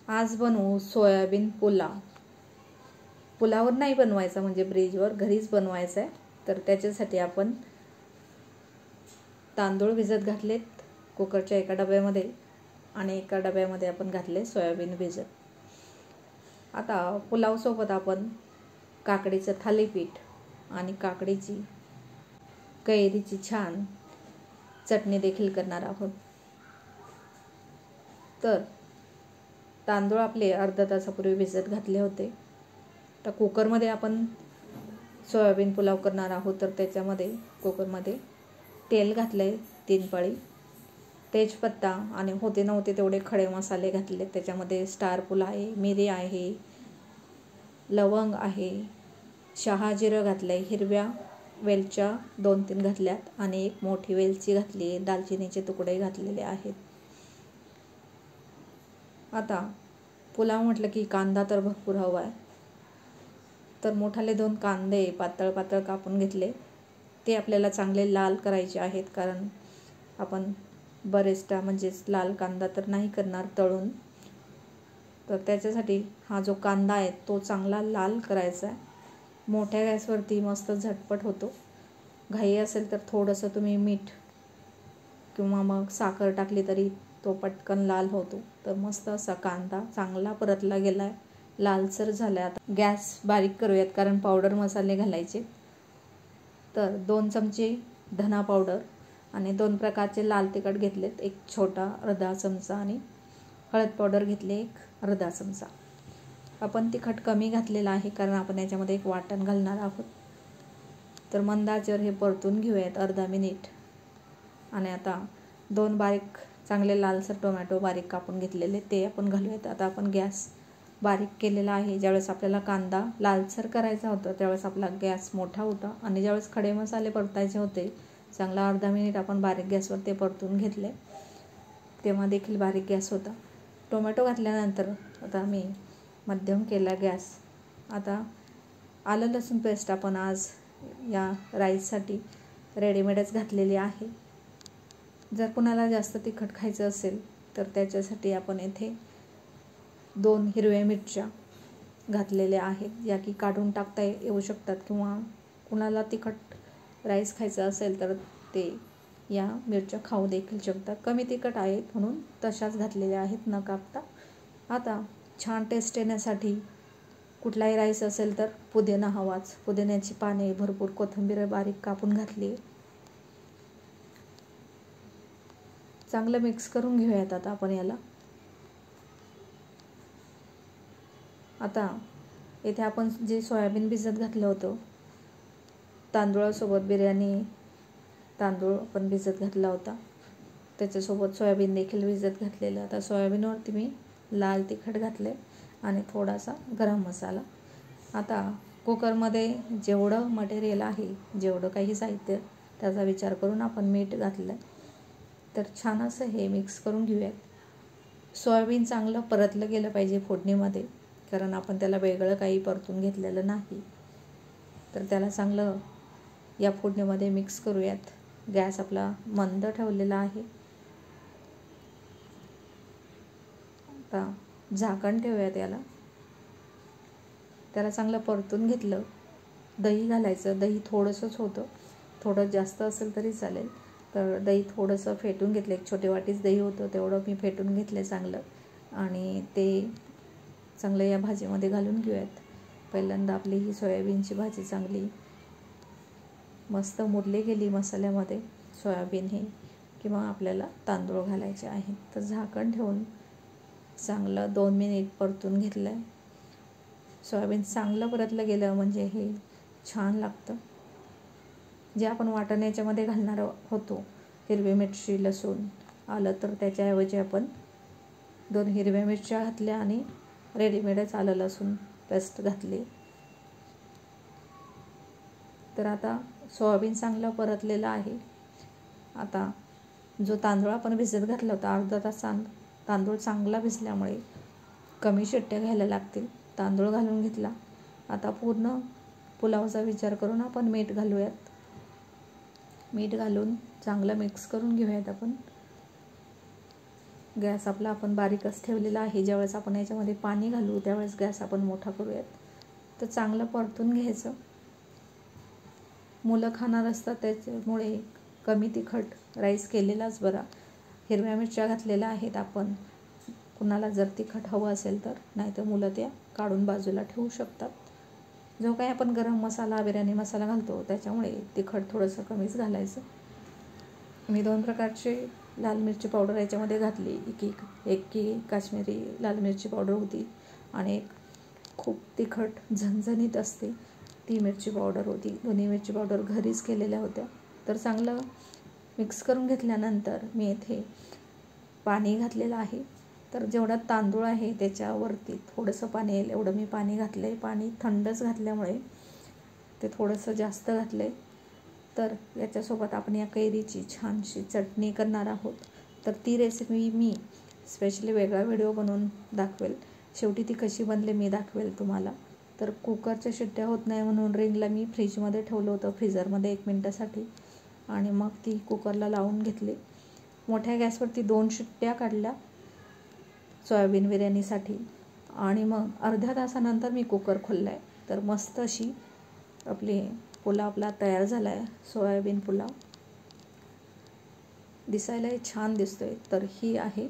आज बनवू सोयाबीन पुलाव. पुलावर नाही बनवायचा, म्हणजे ब्रिजवर घरीच बनवायचा आहे. तर त्याच्यासाठी आपण तांदूळ भिजत घातलेत कुकरच्या एका डब्यामध्ये आणि एका डब्यामध्ये आपण घातले सोयाबीन भिजत. आता पुलावसोबत आपण काकडीचं थालीपीठ आणि काकडीची कैरीची छान चटणी देखील करणार आहोत. तर तांदूळ आपले अर्धा तासापूर्वी भिजत घातले होते. तर कुकरमध्ये आपण सोयाबीन पुलाव करणार आहोत. तर त्याच्यामध्ये कुकरमध्ये तेल घातले 3 पळी, तेजपत्ता आणि होते नव्हते तेवढे खडे मसाले घातले. त्याच्यामध्ये स्टार फूल आहे, मिरी आहे, लवंग आहे, शहाजिरं घातले, हिरव्या वेलच्या 2-3 घातल्यात आणि एक मोठी वेलची घातली, दालचिनीचे तुकडे घातलेले आहेत. आता पुलाव म्हटलं की कांदा तर भरपूर हवा आहे. तर मोठाले 2 कांदे पातळ पातळ कापून घेतले. ते आपल्याला चांगले लाल करायचे आहेत, कारण आपण बरेचदा म्हणजेच लाल कांदा तर नाही करणार तळून. तर त्याच्यासाठी हा जो कांदा आहे तो चांगला लाल करायचा आहे. मोठ्या गॅसवरती मस्त झटपट होतो. घाई असेल तर थोडंसं तुम्ही मीठ किंवा मग साखर टाकली तरी तो पटकन लाल होतो. तर मस्त असा कांदा चांगला परतला गेला आहे, लालसर झाला आहे. आता गॅस बारीक करूयात, कारण पावडर मसाले घालायचे. तर 2 चमचे धना पावडर आणि 2 प्रकारचे लाल तिखट घेतलेत, एक छोटा अर्धा चमचा, आणि हळद पावडर घेतले 1 अर्धा चमचा. आपण तिखट कमी घातलेलं आहे, कारण आपण याच्यामध्ये एक वाटण घालणार आहोत. तर मंद आचेवर हे परतून घेऊयात अर्धा मिनिट. आणि आता 2 बारीक चांगले लालसर टोमॅटो बारीक कापून घेतलेले ते आपण घालूयात. आता आपण गॅस बारीक केलेला आहे. ज्यावेळेस आपल्याला कांदा लालसर करायचा होता त्यावेळेस आपला गॅस मोठा होता, आणि ज्यावेळेस खडे मसाले परतायचे होते चांगला अर्धा मिनिट आपण बारीक गॅसवर ते परतून घेतले, तेव्हा देखील बारीक गॅस होता. टोमॅटो घातल्यानंतर आता मी मध्यम केला गॅस. आता आलं लसूण पेस्ट आपण आज या राईससाठी रेडीमेडच घातलेली आहे. जर कुणाला जास्त तिखट खायचं असेल तर त्याच्यासाठी आपण येथे 2 हिरव्या मिरच्या घातलेल्या आहेत, या की काढून टाकता येऊ शकतात, किंवा कुणाला तिखट राईस खायचं असेल तर ते या मिरच्या खाऊ देखील शकतात. कमी तिखट आहेत म्हणून तशाच घातलेल्या आहेत न कापता. आता छान टेस्ट येण्यासाठी कुठलाही राईस असेल तर पुदिना हवाच. पुदिन्याची पाने भरपूर, कोथिंबीर बारीक कापून घातली. चांगलं मिक्स करून घेऊयात आता आपण याला. आता येथे आपण जे सोयाबीन भिजत घातलं होतं, तांदूळासोबत बिर्याणी तांदूळ आपण भिजत घातला होता, त्याच्यासोबत सोयाबीन देखील भिजत घातलेलं. आता सोयाबीनवरती मी लाल तिखट घातले आणि थोडासा गरम मसाला. आता कुकरमध्ये जेवढं मटेरियल आहे, जेवढं काही साहित्य, त्याचा विचार करून आपण मीठ घातलं. तर छान असं हे मिक्स करून घेऊयात. सोयाबीन चांगलं परतलं गेलं पाहिजे फोडणीमध्ये, कारण आपण त्याला वेगळं काही परतून घेतलेलं नाही. तर त्याला चांगलं या फोडणीमध्ये मिक्स करूयात. गॅस आपला मंद ठेवलेला आहे. आता झाकण ठेवूयात याला. त्याला चांगलं परतून घेतलं. दही घालायचं. दही थोडंसंच होतं, थोडं जास्त असेल तरी चालेल. तर दही थोडंसं फेटून घेतलं, 1 छोटी वाटीच दही होतं तेवढं मी फेटून घेतलं चांगलं, आणि ते चांगलं या भाजीमध्ये घालून घेऊयात. पहिल्यांदा आपली ही सोयाबीनची भाजी चांगली मस्त मुरली गेली मसाल्यामध्ये सोयाबीन हे, किंवा आपल्याला तांदूळ घालायचे आहेत. तर झाकण ठेवून चांगलं 2 मिनिट परतून घेतलं आहे. सोयाबीन चांगलं परतलं गेलं म्हणजे हे छान लागतं. जे आपण वाटण याच्यामध्ये घालणार होतो, हिरवी मिरची, लसूण, आलं, तर त्याच्याऐवजी आपण 2 हिरव्या मिरच्या घातल्या आणि रेडीमेडच आलं लसूण पेस्ट घातली. तर आता सोयाबीन चांगलं परतलेलं आहे. आता जो तांदूळ आपण भिजत घातला होता, अर्धा तास तांदूळ चांगला भिजल्यामुळे कमी शिट्ट्या घ्यायला लागतील. तांदूळ घालून घेतला. आता पूर्ण पुलावचा विचार करून आपण मीठ घालूयात. मीठ घालून चांगलं मिक्स करून घेऊयात आपण. गॅस आपला आपण बारीकच ठेवलेला आहे. ज्यावेळेस आपण याच्यामध्ये पाणी घालू त्यावेळेस गॅस आपण मोठा करूयात. तर चांगलं परतून घ्यायचं. मुलं खाणार असतात त्याच्यामुळे कमी तिखट राईस केलेलाच बरा. हिरव्या मिरच्या घातलेल्या आहेत आपण, कुणाला जर तिखट हवं असेल तर, नाहीतर मुलं त्या काढून बाजूला ठेवू शकतात. जो काही आपण गरम मसाला बिर्याणी मसाला घालतो त्याच्यामुळे तिखट थोडंसं कमीच घालायचं. मी 2 प्रकारचे लाल मिरची पावडर याच्यामध्ये घातली. एक की काश्मीरी लाल मिरची पावडर होती आणि एक खूप तिखट झणझणीत असते ती मिरची पावडर होती. दोन्ही मिरची पावडर घरीच केलेल्या होत्या. तर चांगलं मिक्स करून घेतल्यानंतर मी येथे पाणी घातलेलं आहे. तर जेवढा तांदूळ आहे त्याच्यावरती थोडंसं पाणी येईल एवढं मी पाणी घातलं आहे. पाणी थंडच घातल्यामुळे ते थोडंसं जास्त घातलं आहे. तर याच्यासोबत आपण या कैरीची छानशी चटणी करणार आहोत. तर ती रेसिपी मी स्पेशली वेगळा व्हिडिओ बनवून दाखवेल. शेवटी ती कशी बनली मी दाखवेल तुम्हाला. तर कुकरच्या शिट्ट्या होत नाही म्हणून रिंगला मी फ्रीजमध्ये ठेवलं होतं, फ्रीझरमध्ये 1 मिनटासाठी, आणि मग ती कुकरला लावून घेतली. मोठ्या गॅसवरती 2 शिट्ट्या काढल्या सोयाबीन बिर्याणीसाठी आणि मग अर्ध्या तासानंतर मी कुकर खोलला आहे. तर मस्त अशी आपली पुलाव आपला तयार झाला आहे, सोयाबीन पुलाव. दिसायलाही छान दिसतोय. तर ही आहे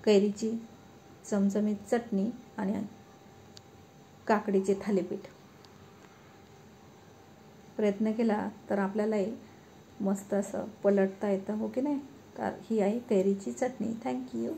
कैरीची चमचमीत चटणी आणि काकडीचे थालीपीठ. प्रयत्न केला तर आपल्यालाही मस्त असं पलटता येतं, हो की नाही. तर ही आहे कैरीची चटणी. थँक्यू.